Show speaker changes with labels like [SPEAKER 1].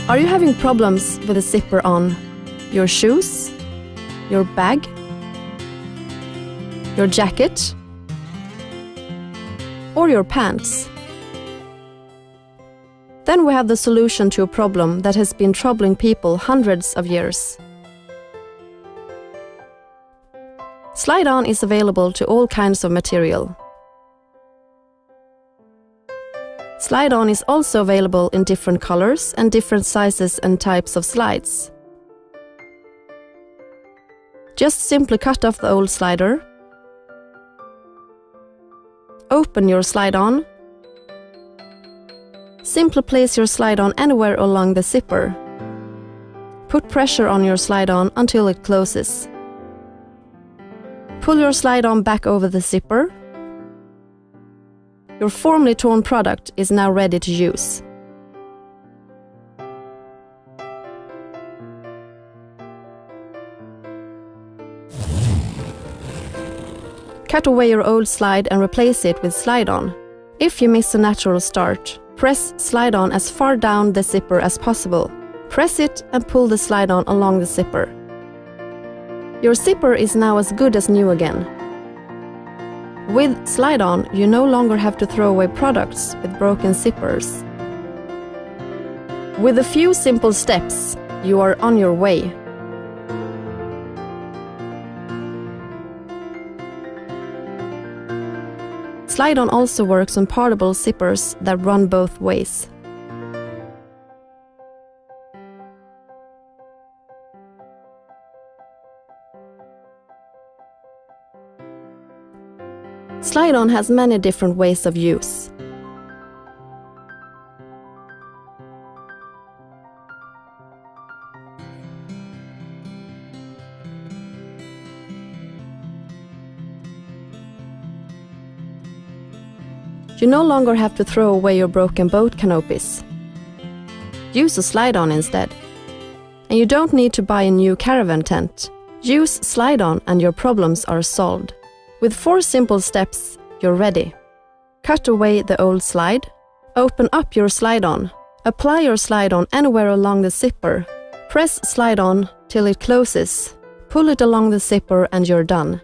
[SPEAKER 1] Are you having problems with the zipper on your shoes, your bag, your jacket, or your pants? Then we have the solution to a problem that has been troubling people hundreds of years. ZlideOn is available to all kinds of material. ZlideOn is also available in different colors and different sizes and types of slides. Just simply cut off the old slider, open your ZlideOn, simply place your ZlideOn anywhere along the zipper. Put pressure on your ZlideOn until it closes. Pull your ZlideOn back over the zipper. Your formerly torn product is now ready to use. Cut away your old slide and replace it with ZlideOn. If you miss a natural start, press ZlideOn as far down the zipper as possible. Press it and pull the ZlideOn along the zipper. Your zipper is now as good as new again. With ZlideOn, you no longer have to throw away products with broken zippers. With a few simple steps, you are on your way. ZlideOn also works on portable zippers that run both ways. ZlideOn has many different ways of use. You no longer have to throw away your broken boat canopies. Use a ZlideOn instead. And you don't need to buy a new caravan tent. Use ZlideOn and your problems are solved. With 4 simple steps, you're ready. Cut away the old slide. Open up your ZlideOn. Apply your ZlideOn anywhere along the zipper. Press ZlideOn till it closes. Pull it along the zipper and you're done.